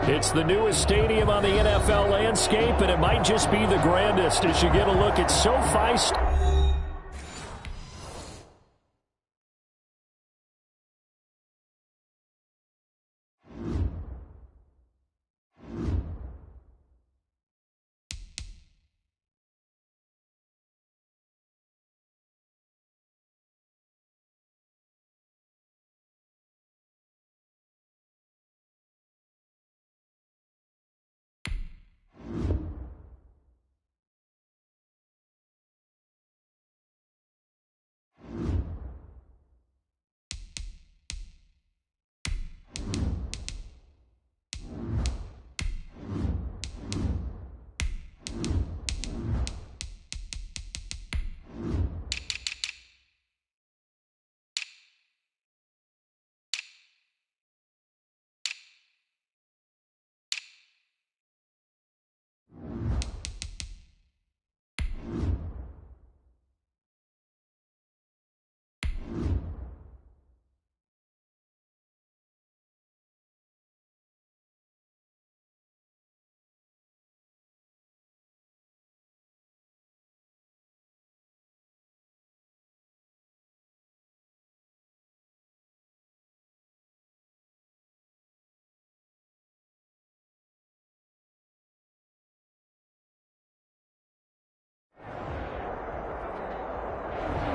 It's the newest stadium on the NFL landscape, and it might just be the grandest as you get a look at SoFi.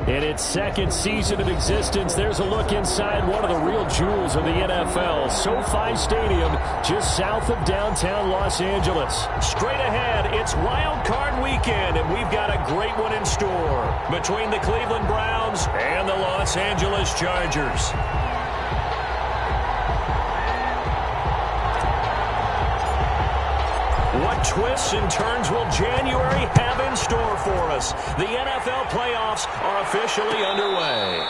In its second season of existence, there's a look inside one of the real jewels of the NFL. SoFi Stadium, just south of downtown Los Angeles. Straight ahead, it's Wild Card Weekend, and we've got a great one in store between the Cleveland Browns and the Los Angeles Chargers. What twists and turns will January have in store for us? The NFL playoffs are officially underway.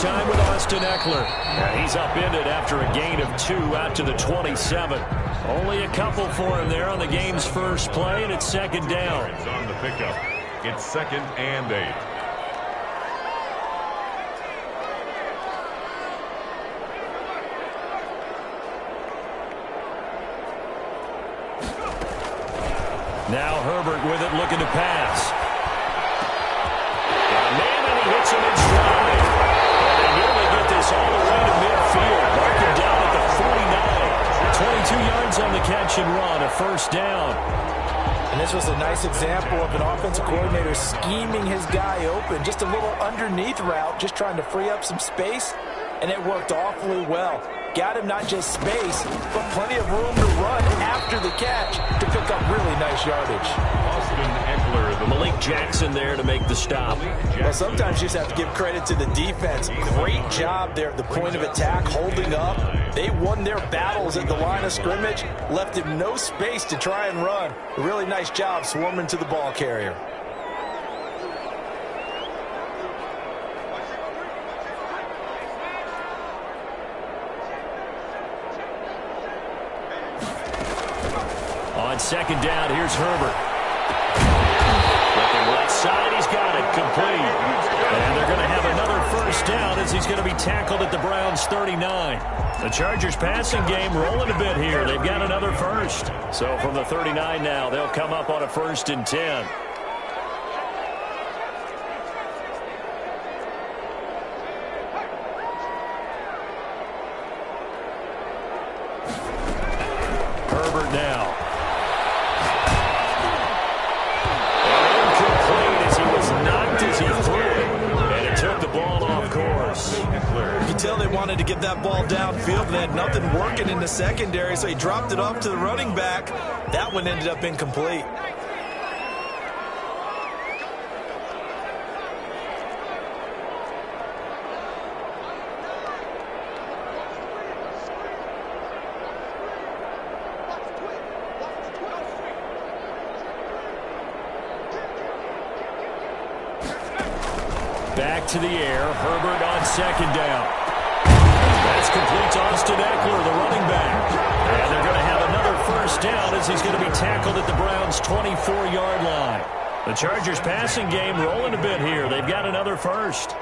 Time with Austin Eckler. And he's upended after a gain of 2 out to the 27. Only a couple for him there on the game's first play, and it's second down. On the pickup. It's 2nd and 8. Now Herbert with it, looking to pass. Got a man, and he hits him in stride. All the way to midfield, marking down at the 49. 22 yards on the catch and run, a first down. And this was a nice example of an offensive coordinator scheming his guy open. Just a little underneath route, just trying to free up some space, and it worked awfully well. Got him not just space, but plenty of room to run after the catch to pick up really nice yardage. Austin Eckler, the Malik Jackson there to make the stop. Well, sometimes you just have to give credit to the defense. Great job there at the point of attack, holding up. They won their battles at the line of scrimmage, left him no space to try and run. A really nice job swarming to the ball carrier. On second down, here's Herbert. Looking right side, he's got it, complete. And they're going to have another first down as he's going to be tackled at the Browns' 39. The Chargers passing game rolling a bit here. They've got another first. So from the 39 now, they'll come up on a 1st and 10. Herbert now. You can tell they wanted to get that ball downfield, but they had nothing working in the secondary, so he dropped it off to the running back. That one ended up incomplete. Back to the air. Herbert on second down. That's complete to Austin Eckler, the running back. And they're going to have another first down as he's going to be tackled at the Browns' 24-yard line. The Chargers passing game rolling a bit here. They've got another first.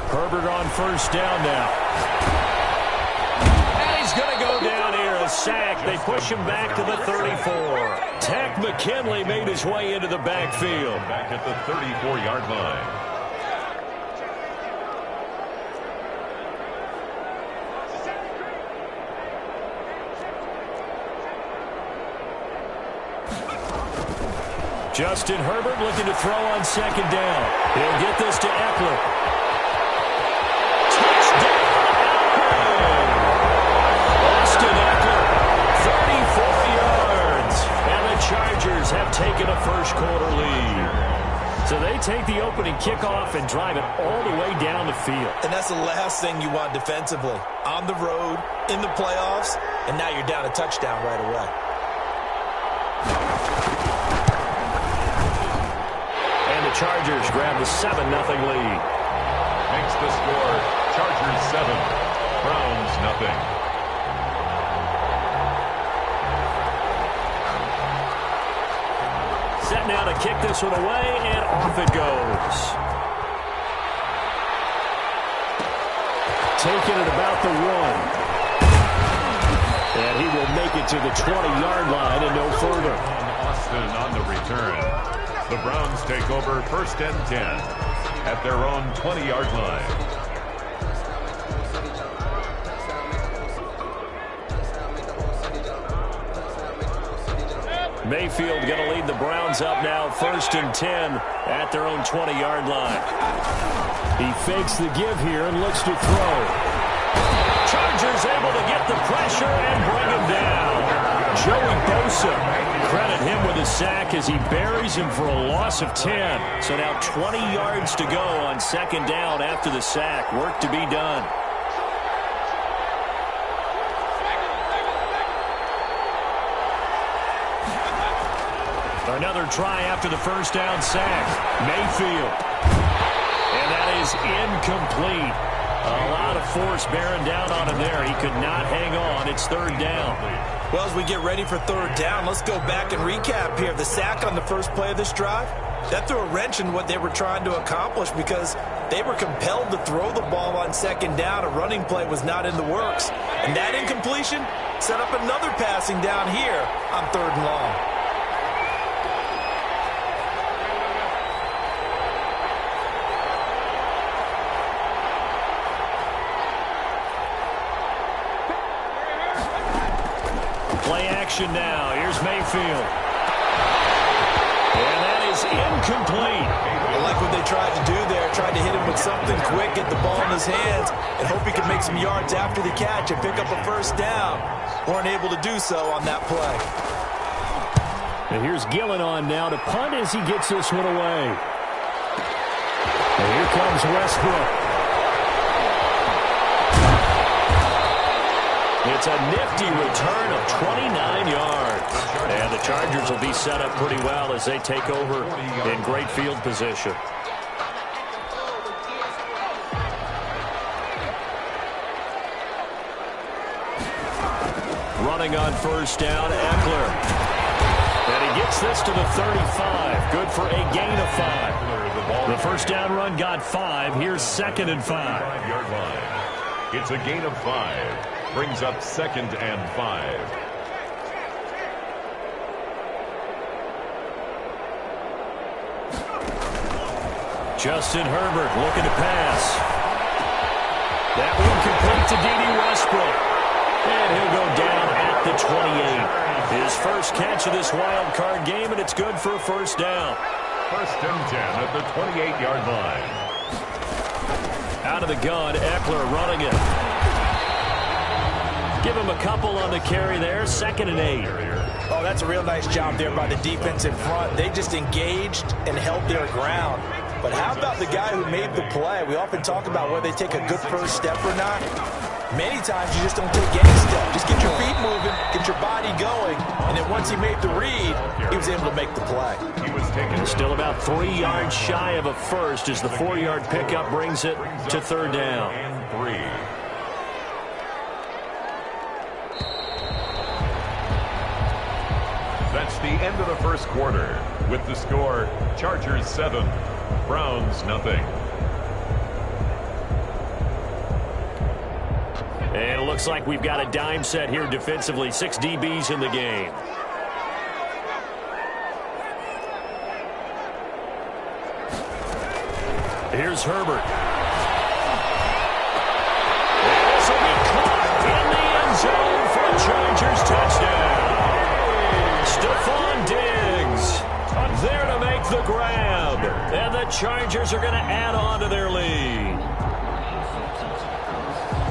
Herbert on first down now. And he's going to go down here. A sack. They push him back to the 34. Tech McKinley made his way into the backfield. Back at the 34-yard line. Justin Herbert looking to throw on second down. He'll get this to Eckler. Chargers have taken a first-quarter lead. So they take the opening kickoff and drive it all the way down the field. And that's the last thing you want defensively. On the road, in the playoffs, and now you're down a touchdown right away. And the Chargers grab the 7-0 lead. Makes the score Chargers 7, Browns nothing. Set now to kick this one away, and off it goes. Taking it about the 1. And he will make it to the 20-yard line and no further. Austin on the return. The Browns take over first and 10 at their own 20-yard line. Mayfield going to lead the Browns up now, first and 10 at their own 20-yard line. He fakes the give here and looks to throw. Chargers able to get the pressure and bring him down. Joey Bosa, credit him with a sack as he buries him for a loss of 10. So now 20 yards to go on second down after the sack. Work to be done. Another try after the first down sack. Mayfield. And that is incomplete. A lot of force bearing down on him there. He could not hang on. It's third down. Well, as we get ready for third down, let's go back and recap here. The sack on the first play of this drive, that threw a wrench in what they were trying to accomplish because they were compelled to throw the ball on second down. A running play was not in the works. And that incompletion set up another passing down here on third and long. Play action now. Here's Mayfield. And that is incomplete. I like what they tried to do there. Tried to hit him with something quick, get the ball in his hands, and hope he could make some yards after the catch and pick up a first down. Weren't able to do so on that play. And here's Gillen on now to punt as he gets this one away. And here comes Westbrook. It's a nifty return of 29 yards. And the Chargers will be set up pretty well as they take over in great field position. Running on first down, Eckler. And he gets this to the 35. Good for a gain of 5. The first down run got 5. Here's second and 5. 5-yard line. It's a gain of 5. Brings up second and 5. Justin Herbert looking to pass. That one complete to D.D. Westbrook. And he'll go down at the 28. His first catch of this wild card game, and it's good for a first down. First and 10 at the 28-yard line. Out of the gun, Eckler running it. Give him a couple on the carry there. Second and 8. Oh, that's a real nice job there by the defense in front. They just engaged and held their ground. But how about the guy who made the play? We often talk about whether they take a good first step or not. Many times you just don't take any step. Just get your feet moving, get your body going, and then once he made the read, he was able to make the play. He was taken. Still about 3 yards shy of a first as the 4-yard pickup brings it to third down. And 3. That's the end of the first quarter. With the score, Chargers 7, Browns nothing. And it looks like we've got a dime set here defensively. 6 DBs in the game. Here's Herbert. This will be caught in the end zone for a Chargers touchdown. Stephon Diggs there to make the grab. And the Chargers are going to add on to their lead.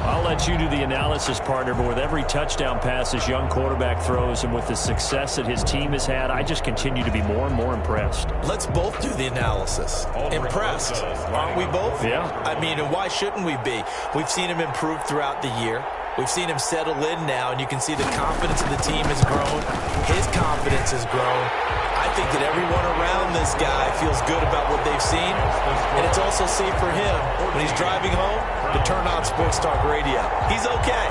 I'll let you do the analysis, partner, but with every touchdown pass this young quarterback throws and with the success that his team has had, I just continue to be more and more impressed. Let's both do the analysis. Impressed, aren't we both? Yeah. I mean, and why shouldn't we be? We've seen him improve throughout the year. We've seen him settle in now, and you can see the confidence of the team has grown. His confidence has grown. I think that everyone around this guy feels good about what they've seen, and it's also safe for him when he's driving home to turn on Sports Talk Radio. He's okay.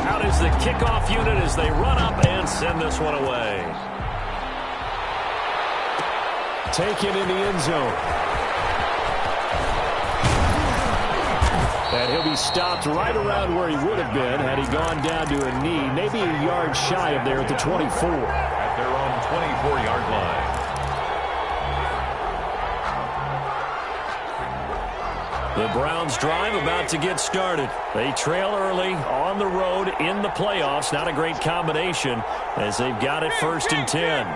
Out is the kickoff unit as they run up and send this one away. Taken in the end zone. And he'll be stopped right around where he would have been had he gone down to a knee, maybe a yard shy of there at the 24. At their own 24-yard line. The Browns drive about to get started. They trail early on the road in the playoffs. Not a great combination as they've got it 1st and 10.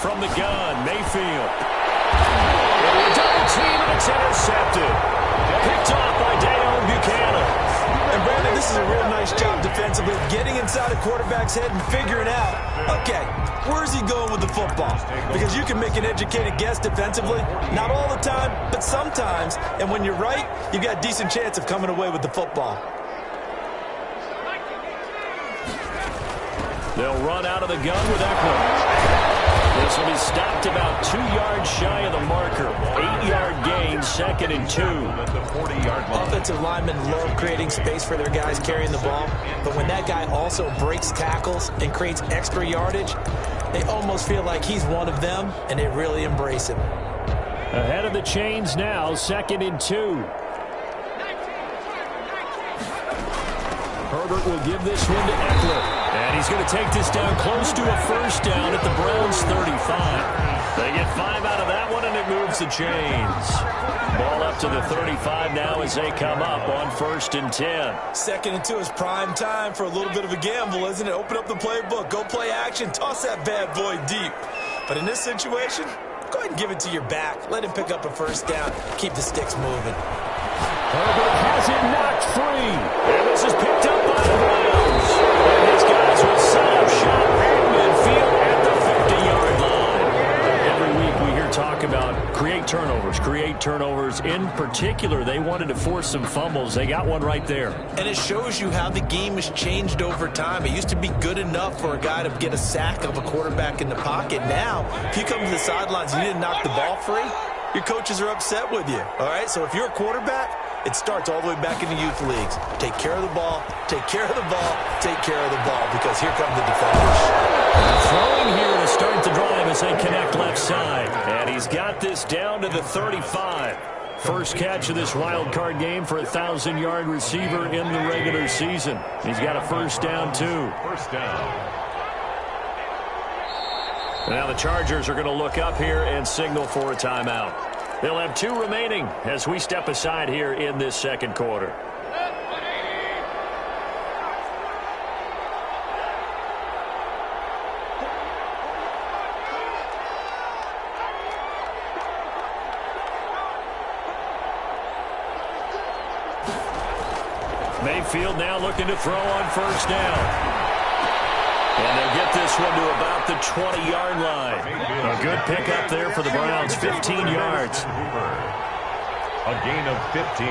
From the gun, Mayfield. Double team, and it's intercepted. Picked off by Deion Buchanan. And Brandon, this is a real nice job defensively, getting inside a quarterback's head and figuring out, okay, where's he going with the football? Because you can make an educated guess defensively, not all the time, but sometimes. And when you're right, you've got a decent chance of coming away with the football. They'll run out of the gun with Eckler. This will be stopped about 2 yards shy of the marker. 8-yard gain, 2nd and 2. At the 40-yard line. Offensive linemen love creating space for their guys carrying the ball, but when that guy also breaks tackles and creates extra yardage, they almost feel like he's one of them, and they really embrace him. Ahead of the chains now, 2nd and 2. Herbert will give this one to Eckler. And he's going to take this down close to a 1st down at the Browns' 35. They get 5 out of that one, and it moves the chains. Ball up to the 35 now as they come up on 1st and 10. 2nd and 2 is prime time for a little bit of a gamble, isn't it? Open up the playbook, go play action, toss that bad boy deep. But in this situation, go ahead and give it to your back. Let him pick up a 1st down. Keep the sticks moving. Herbert has it knocked free. And this is picked up by the Browns. And these guys will set up shop at midfield at the 50-yard line. Every week we hear talk about create turnovers. In particular, they wanted to force some fumbles. They got one right there. And it shows you how the game has changed over time. It used to be good enough for a guy to get a sack of a quarterback in the pocket. Now, if you come to the sidelines and you didn't knock the ball free, your coaches are upset with you. All right, so if you're a quarterback, it starts all the way back in the youth leagues. Take care of the ball, take care of the ball, take care of the ball, because here come the defenders. Throwing here to start the drive as they connect left side. And he's got this down to the 35. First catch of this wild card game for a 1,000-yard receiver in the regular season. He's got a 1st down, too. 1st down. Now the Chargers are going to look up here and signal for a timeout. They'll have 2 remaining as we step aside here in this 2nd quarter. Mayfield now looking to throw on first down. And they'll get this one to about the 20-yard line. A good pickup there for the Browns, 15 yards. A gain of 15.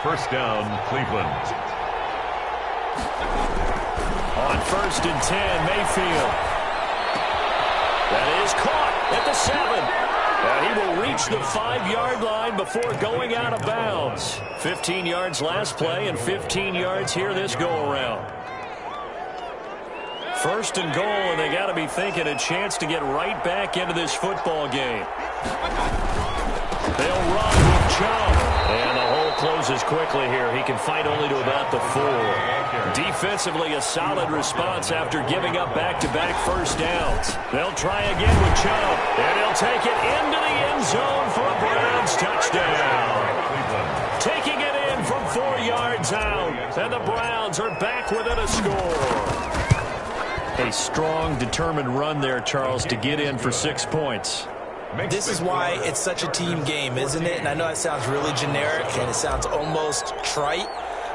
First down, Cleveland. On first and 10, Mayfield. That is caught at the 7. And he will reach the 5-yard line before going out of bounds. 15 yards last play and 15 yards here this go-around. First and goal, and they got to be thinking a chance to get right back into this football game. They'll run with Chubb. And the hole closes quickly here. He can fight only to about the 4. Defensively, a solid response after giving up back-to-back first downs. They'll try again with Chubb. And he'll take it into the end zone for a Browns touchdown. Taking it in from 4 yards out. And the Browns are back within a score. A strong, determined run there, Charles, to get in for 6 points. This is why it's such a team game, isn't it? And I know it sounds really generic and it sounds almost trite,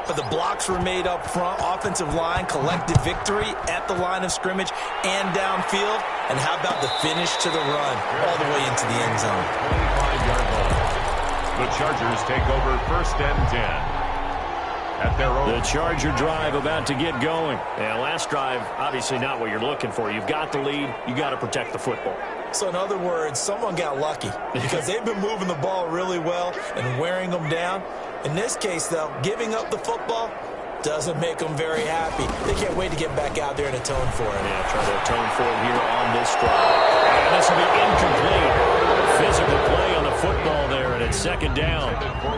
but the blocks were made up front, offensive line, collective victory at the line of scrimmage and downfield. And how about the finish to the run all the way into the end zone? 25-yard line. The Chargers take over first and 10. At their own. The Charger drive about to get going. And last drive, obviously not what you're looking for. You've got the lead. You got to protect the football. So in other words, someone got lucky because they've been moving the ball really well and wearing them down. In this case, though, giving up the football doesn't make them very happy. They can't wait to get back out there and atone for it. Yeah, try to atone for it here on this drive. And this will be incomplete. Physical play on the football there, and it's second down.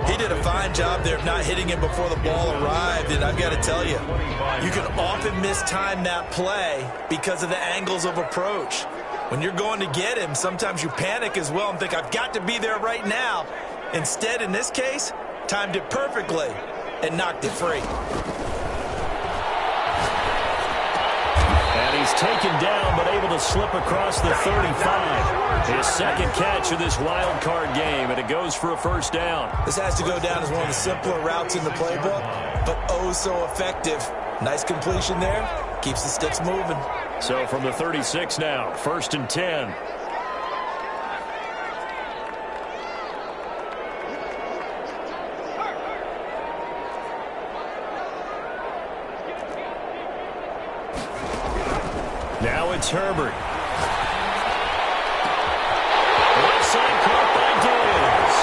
He did a fine job there of not hitting him before the ball arrived, and I've got to tell you, you can often mistime that play because of the angles of approach. When you're going to get him, sometimes you panic as well and think, I've got to be there right now. Instead, in this case, timed it perfectly and knocked it free. And he's taken down but able to slip across the 35. His second catch of this wild card game, and it goes for a first down. This has to go down as one of the simpler routes in the playbook, but oh so effective. Nice completion there. Keeps the sticks moving. So from the 36 now, first and 10. Now it's Herbert. Left side caught by Diggs.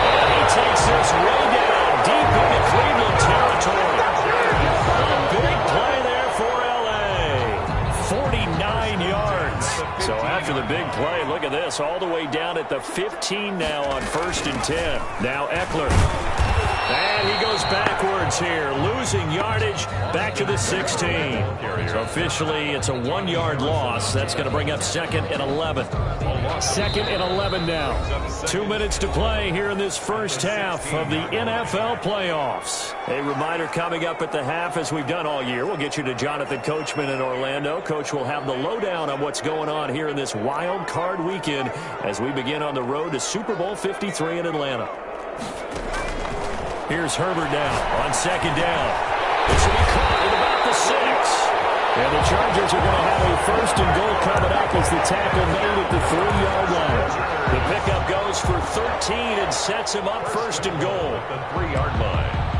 And he takes this way down deep into Cleveland territory. A big play there for L.A. 49 yards. So after the big play, look at this, all the way down at the 15 now on first and 10. Now Eckler. And he goes backwards here, losing yardage back to the 16. So officially, it's a 1-yard loss. That's going to bring up second and 11. Second and 11 now. 2 minutes to play here in this first half of the NFL playoffs. A reminder coming up at the half, as we've done all year. We'll get you to Jonathan Coachman in Orlando. Coach will have the lowdown on what's going on here in this wild card weekend as we begin on the road to Super Bowl 53 in Atlanta. Here's Herbert now on second down. This will be caught at about the 6. And the Chargers are going to have a first and goal coming up as the tackle made at the 3-yard line. The pickup goes for 13 and sets him up first and goal. The 3-yard line.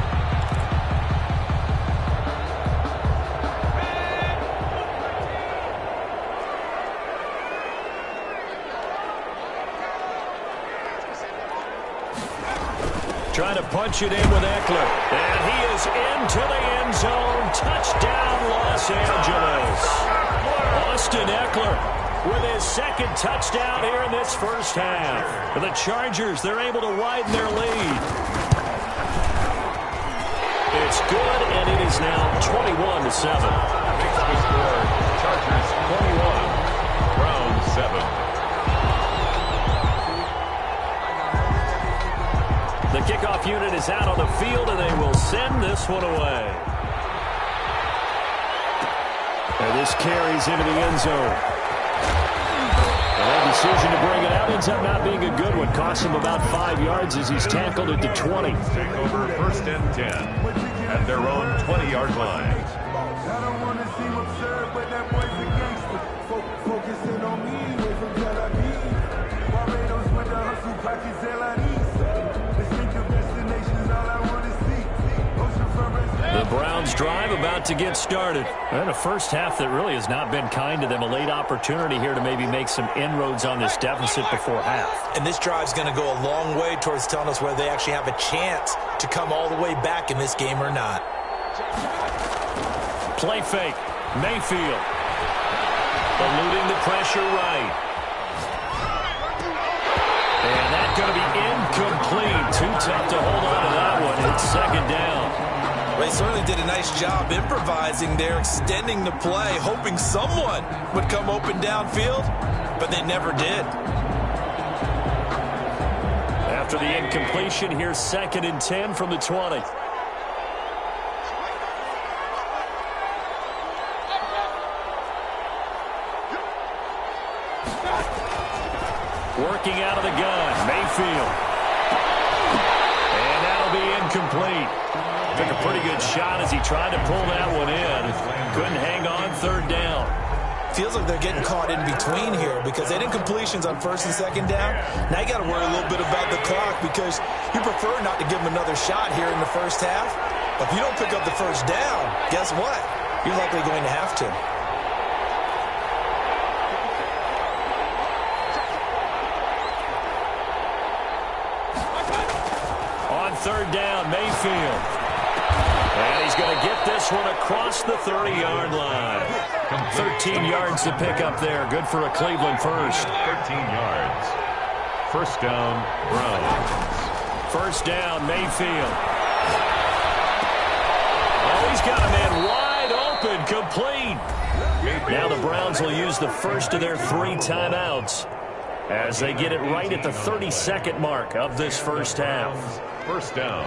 Trying to punch it in with Eckler. And he is into the end zone. Touchdown, Los Angeles. Austin Eckler with his second touchdown here in this first half. For the Chargers, they're able to widen their lead. It's good, and it is now 21-7. Makes the score. Chargers 21, Browns 7. The kickoff unit is out on the field, and they will send this one away. And this carries into the end zone. And that decision to bring it out ends up not being a good one. Costs him about 5 yards as he's tackled at the 20. Take over first and 10. at their own 20-yard line. I don't want to seem absurd, but that boy's a gangster. Focusing on me, way from Tel Aviv. Barbados with the hustle, pockets LIDs. Distinctive destinations, all I want to see. The Browns drive about to get started. And a first half that really has not been kind to them. A late opportunity here to maybe make some inroads on this deficit before half. And this drive's going to go a long way towards telling us whether they actually have a chance to come all the way back in this game or not. Play fake. Mayfield. Eluding the pressure right. And that's going to be incomplete. Too tough to hold on to that one. It's second down. They certainly did a nice job improvising there, extending the play, hoping someone would come open downfield, but they never did. After the incompletion, here's 2nd and 10 from the 20. Working out of the gun, Mayfield. And that'll be incomplete. Took a pretty good shot as he tried to pull that one in. Couldn't hang on 3rd down. Feels like they're getting caught in between here because they did incompletions on 1st and 2nd down. Now you got to worry a little bit about the clock because you prefer not to give them another shot here in the first half. But if you don't pick up the 1st down, guess what? You're likely going to have to. On 3rd down, Mayfield. And he's going to get this one across the 30-yard line. 13 yards to pick up there. Good for a Cleveland first. 13 yards. 1st down, Browns. 1st down, Mayfield. Oh, he's got a man wide open, complete. Now the Browns will use the first of their 3 timeouts as they get it right at the 32nd mark of this first half. 1st down.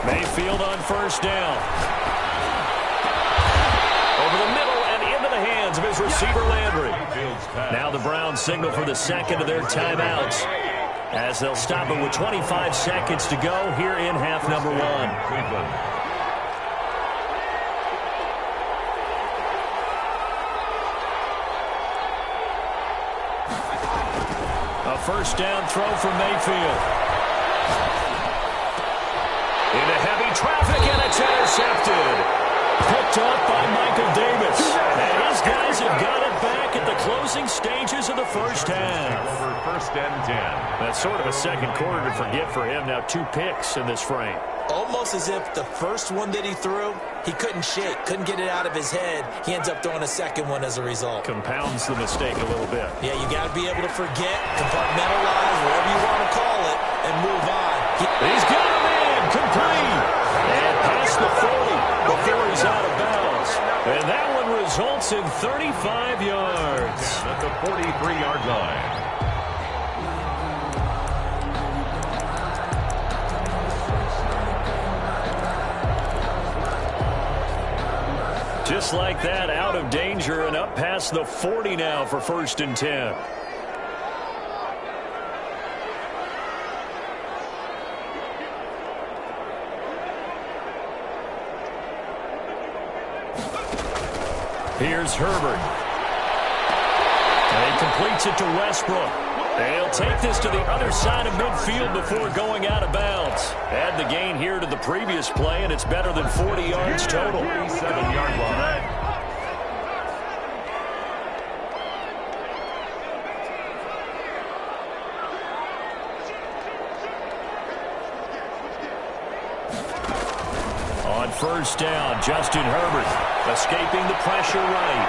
Mayfield on 1st down. Over the middle and into the hands of his receiver, Landry. Now the Browns signal for the 2nd of their timeouts as they'll stop it with 25 seconds to go here in half number 1. Cleveland. A 1st down throw from Mayfield. Into heavy traffic, and it's intercepted. Picked up by Michael Davis. And his guys have got it back at the closing stages of the first half. Over 1st and 10. That's sort of a second quarter to forget for him. Now 2 picks in this frame. Almost as if the first one that he threw, he couldn't shake, couldn't get it out of his head. He ends up throwing a second one as a result. Compounds the mistake a little bit. Yeah, you got to be able to forget, compartmentalize, whatever you want to call it, and move on. He's got a man. Complete. And past the 40 before he's out of bounds. And that one results in 35 yards. At the 43-yard line. Just like that, out of danger and up past the 40 now for 1st and 10. Here's Herbert. And he completes it to Westbrook. And he'll take this to the other side of midfield before going out of bounds. Add the gain here to the previous play, and it's better than 40 yards total. 47-yard line. On 1st down, Justin Herbert escaping the pressure right.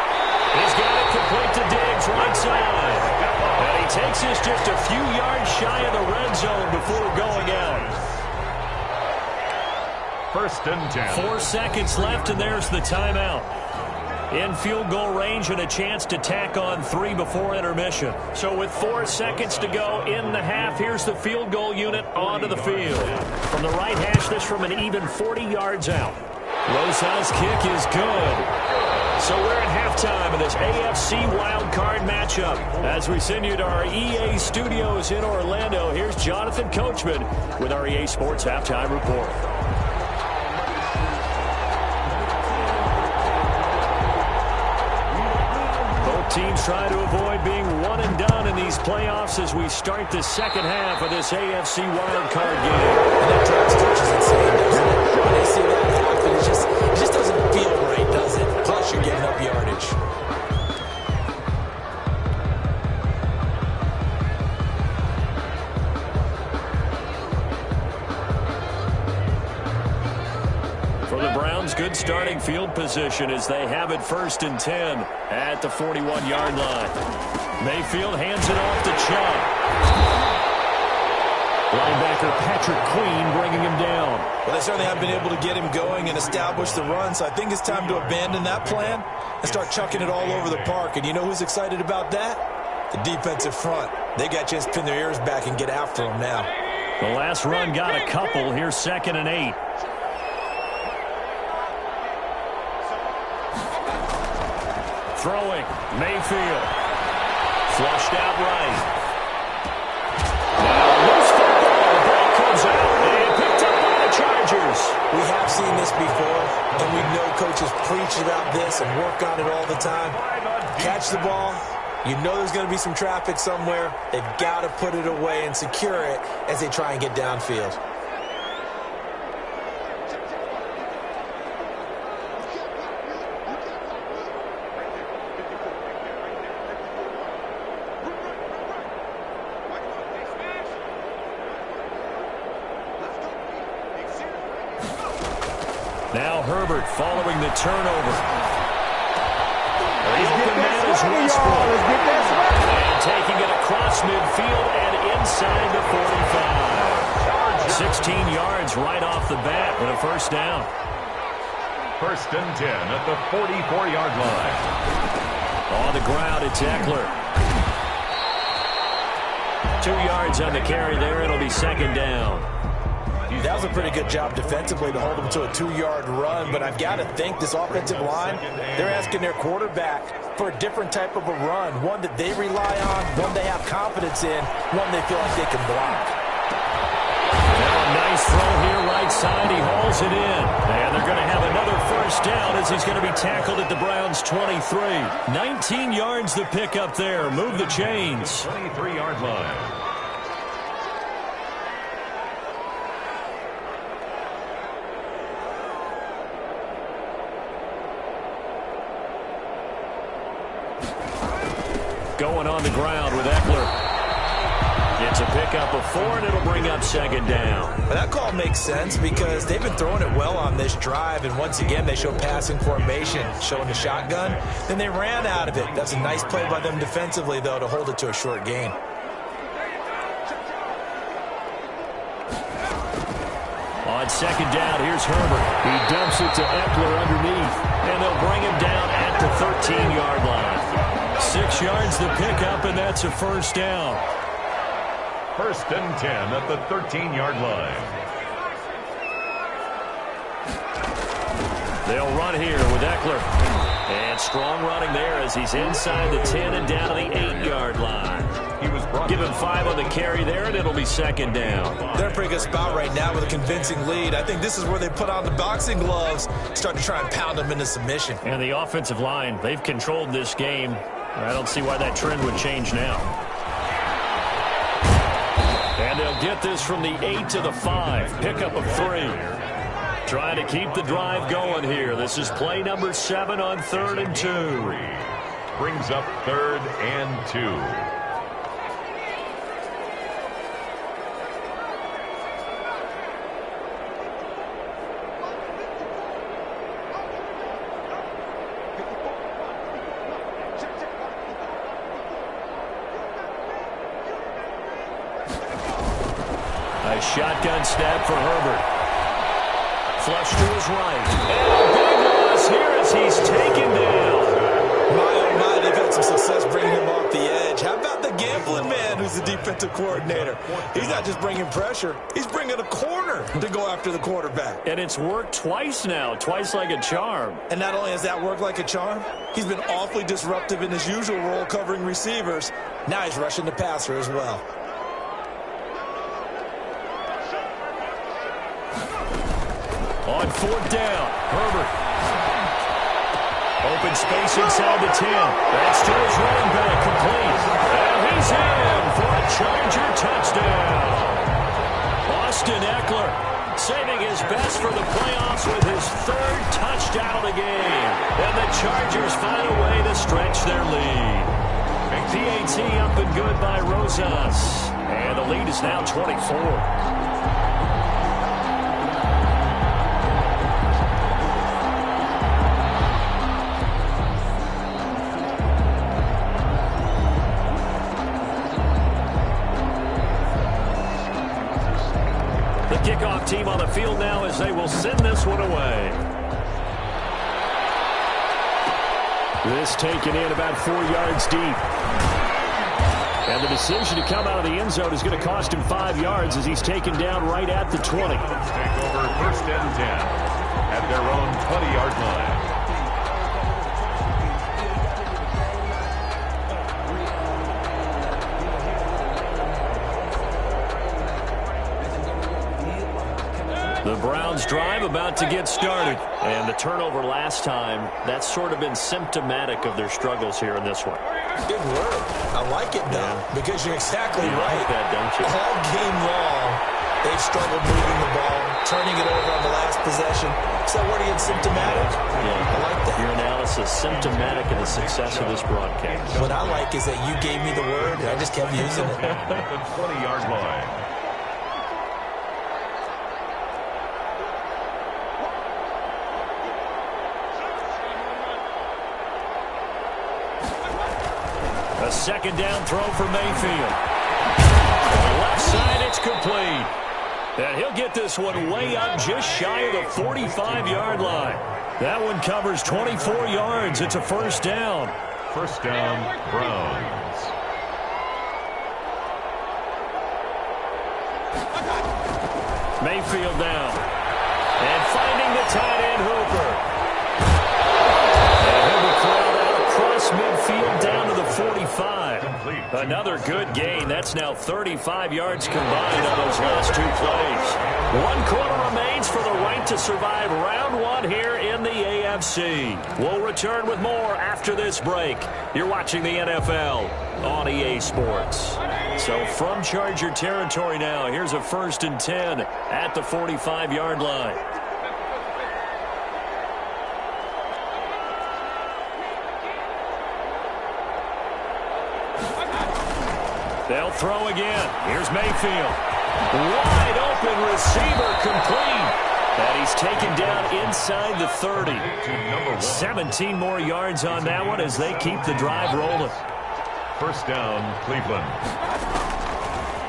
He's got it complete to Diggs right side. And he takes this just a few yards shy of the red zone before going out. 1st and 10. 4 seconds left, and there's the timeout. in field goal range and a chance to tack on 3 before intermission. So with 4 seconds to go in the half, here's the field goal unit onto the field. From the right hash, this from an even 40 yards out. Rosa's kick is good. So we're at halftime of this AFC wildcard matchup. As we send you to our EA studios in Orlando, here's Jonathan Coachman with our EA Sports Halftime Report. Teams try to avoid being one and done in these playoffs as we start the second half of this AFC wildcard game. And that drives coaches insane, doesn't it? When they see that happen, it just doesn't feel right, does it? Plus, you're giving up yardage. For the Browns, good starting field position as they have it 1st and 10 at the 41-yard line. Mayfield hands it off to Chubb. Linebacker Patrick Queen bringing him down. Well, they certainly haven't been able to get him going and establish the run, so I think it's time to abandon that plan and start chucking it all over the park. And you know who's excited about that? The defensive front. They got a chance to pin their ears back and get after him now. The last run got a couple. Here's 2nd and 8. Throwing, Mayfield. Flushed out right. Now loose football. The ball comes out and picked up by the Chargers. We have seen this before, and we know coaches preach about this and work on it all the time. Catch the ball. You know there's going to be some traffic somewhere. They've got to put it away and secure it as they try and get downfield. Now Herbert following the turnover. The open man is Westbrook. And taking it across midfield and inside the 45. 16 yards right off the bat and a 1st down. 1st and 10 at the 44-yard line. On the ground, it's Eckler. 2 yards on the carry there. It'll be 2nd down. That was a pretty good job defensively to hold them to a 2-yard run, but I've got to think this offensive line, they're asking their quarterback for a different type of a run, one that they rely on, one they have confidence in, one they feel like they can block. Now a nice throw here right side. He hauls it in. And they're going to have another 1st down as he's going to be tackled at the Browns' 23. 19 yards the pick up there. Move the chains. 23-yard line. Going on the ground with Eckler. It's a pickup of 4, and it'll bring up 2nd down. Well, that call makes sense because they've been throwing it well on this drive, and once again, they show passing formation, showing the shotgun. Then they ran out of it. That's a nice play by them defensively, though, to hold it to a short gain. On 2nd down, here's Herbert. He dumps it to Eckler underneath, and they'll bring him down at the 13-yard line. 6 yards the pickup, and that's a 1st down. 1st and 10 at the 13-yard line. They'll run here with Eckler. And strong running there as he's inside the 10 and down to the 8-yard line. He was brought Give him 5 on the carry there, and it'll be 2nd down. They're in a pretty good spot right now with a convincing lead. I think this is where they put on the boxing gloves, start to try and pound them into submission. And the offensive line, they've controlled this game. I don't see why that trend would change now. And they'll get this from the 8 to the 5. Pickup of 3. Trying to keep the drive going here. This is play number 7 on 3rd and 2. brings up 3rd and 2. Shotgun snap for Herbert. Flush to his right. And a big loss here as he's taken down. My, oh my, they've had some success bringing him off the edge. How about the gambling man who's the defensive coordinator? He's not just bringing pressure, he's bringing a corner to go after the quarterback. And it's worked twice now, twice like a charm. And not only has that worked like a charm, he's been awfully disruptive in his usual role covering receivers. Now he's rushing the passer as well. On fourth down, Herbert. Open space inside the 10. That's to his running back, complete. And he's in for a Charger touchdown. Austin Eckler saving his best for the playoffs with his third touchdown of the game. And the Chargers find a way to stretch their lead. PAT up and good by Rosas. And the lead is now 24. Kickoff team on the field now as they will send this one away. This taken in about 4 yards deep. And the decision to come out of the end zone is going to cost him 5 yards as he's taken down right at the 20. Take over first and 10 at their own 20-yard line. The Browns drive about to get started. And the turnover last time, that's sort of been symptomatic of their struggles here in this one. Good word. I like it, though, because you're exactly You right. like that, don't you? All game long, they've struggled moving the ball, turning it over on the last possession. Is that word again, symptomatic? Yeah. I like that. Your analysis, symptomatic of the success of this broadcast. What I like is that you gave me the word, and I just kept using it. The 20-yard line. A second down throw for Mayfield. On the left side, it's complete. And he'll get this one way up just shy of the 45-yard line. That one covers 24 yards. It's a first down. First down, Browns. Mayfield down. And finding the tight end, Hooper. And he'll be called out across midfield down to the 45. Complete. Another good gain. That's now 35 yards combined on those last 2 plays. 1 quarter remains for the right to survive round 1 here in the AFC. We'll return with more after this break. You're watching the NFL on EA Sports. So from Charger territory now, here's a first and 10 at the 45-yard line. They'll throw again. Here's Mayfield. Wide open receiver, complete. And he's taken down inside the 30. 17 more yards on that one as they keep the drive rolling. First down, Cleveland.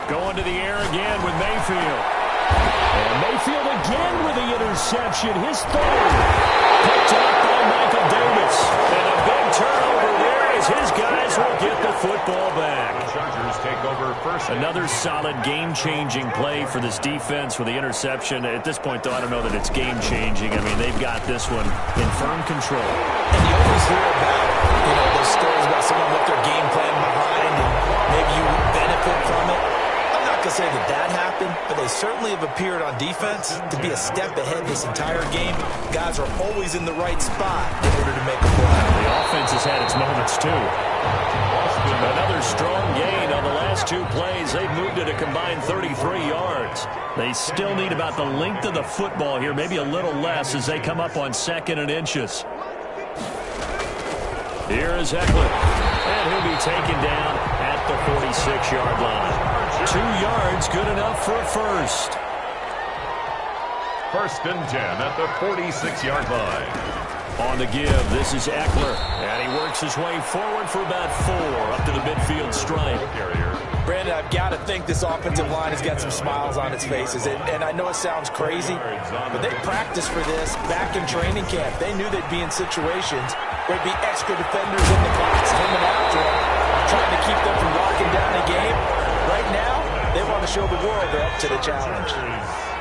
Going to the air again with Mayfield. And Mayfield again with the interception. His third. Picked up by Michael Davis. And a big turnover there as his guys will get the football back. Chargers take over first. Another solid game-changing play for this defense with the interception. At this point, though, I don't know that it's game-changing. I mean, they've got this one in firm control. And you always hear about, those stories about someone with their game plan behind and maybe you benefit from it. I'm not going to say that that happened, but they certainly have appeared on defense to be a step ahead this entire game. Guys are always in the right spot in order to make a play. The offense has had its moments, too. Another strong gain on the last 2 plays. They've moved it a combined 33 yards. They still need about the length of the football here, maybe a little less as they come up on 2nd and inches. Here is Eckler. And he'll be taken down at the 46-yard line. 2 yards, good enough for a first. First and 10 at the 46-yard line. On the give, this is Eckler. And he works his way forward for about 4 up to the midfield stripe. Brandon, I've got to think this offensive line has got some smiles on its faces. And I know it sounds crazy, but they practiced for this back in training camp. They knew they'd be in situations where there'd be extra defenders in the box coming after them, trying to keep them from locking down the game. Right now, they want to show the world they're up to the challenge.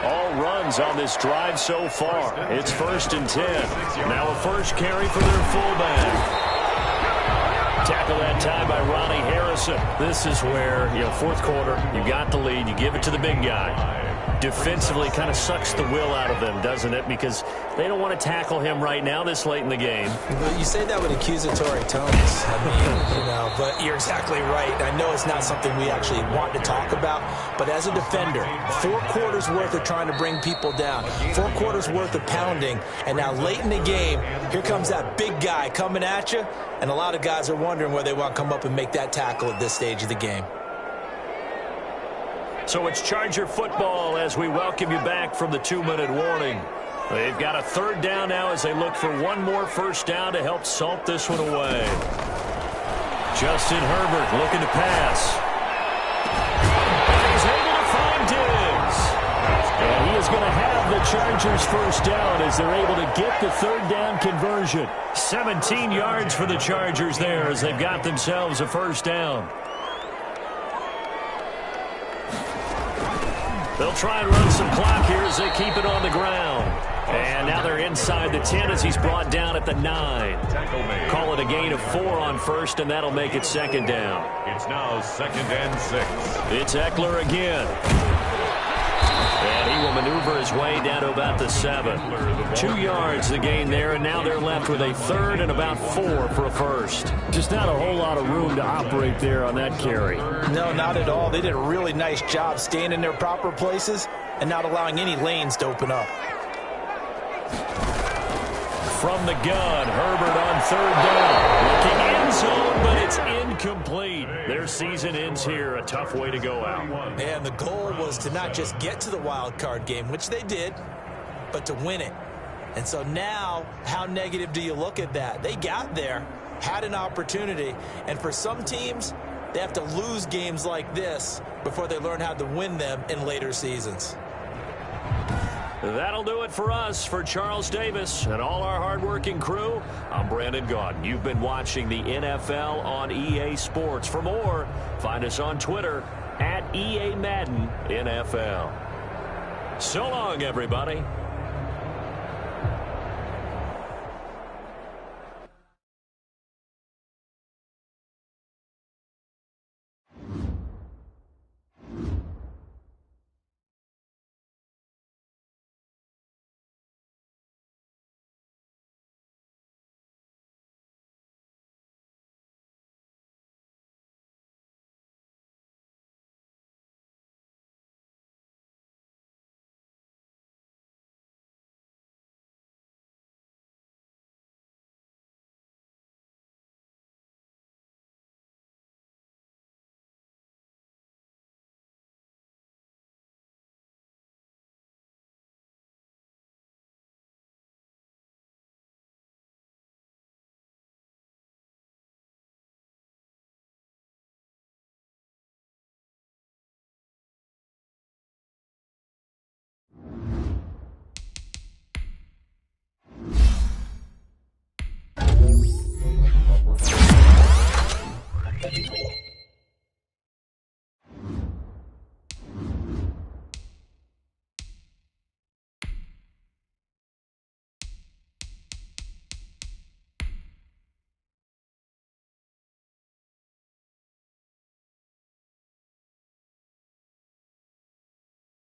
All runs on this drive so far. It's 1st and 10. Now a first carry for their fullback. Tackle that time by Ronnie Harrison. This is where, fourth quarter, you got the lead, you give it to the big guy. Defensively kind of sucks the will out of them, doesn't it? Because they don't want to tackle him right now this late in the game. Well, you say that with accusatory tones. I mean, but you're exactly right. I know it's not something we actually want to talk about, but as a defender, 4 quarters worth of trying to bring people down, 4 quarters worth of pounding, and now late in the game, here comes that big guy coming at you, and a lot of guys are wondering where they want to come up and make that tackle at this stage of the game. So it's Charger football as we welcome you back from the 2-minute warning. They've got a 3rd down now as they look for one more first down to help salt this one away. Justin Herbert looking to pass. And he's able to find Diggs. And he is going to have the Chargers first down as they're able to get the 3rd down conversion. 17 yards for the Chargers there as they've got themselves a first down. They'll try and run some clock here as they keep it on the ground. And now they're inside the 10 as he's brought down at the 9. Call it a gain of 4 on first, and that'll make it 2nd down. It's now 2nd and 6. It's Eckler again. And he will maneuver his way down to about the 7. 2 yards the gain there, and now they're left with a 3rd and about 4 for a first. Just not a whole lot of room to operate there on that carry. No, not at all. They did a really nice job staying in their proper places and not allowing any lanes to open up. From the gun, Herbert on 3rd down. Looking end zone, but it's incomplete. Their season ends here. A tough way to go out. And the goal was to not just get to the wild card game, which they did, but to win it. And so now, how negative do you look at that? They got there, had an opportunity, and for some teams, they have to lose games like this before they learn how to win them in later seasons. That'll do it for us. For Charles Davis and all our hardworking crew, I'm Brandon Gaudin. You've been watching the NFL on EA Sports. For more, find us on Twitter @EA Madden NFL. So long, everybody.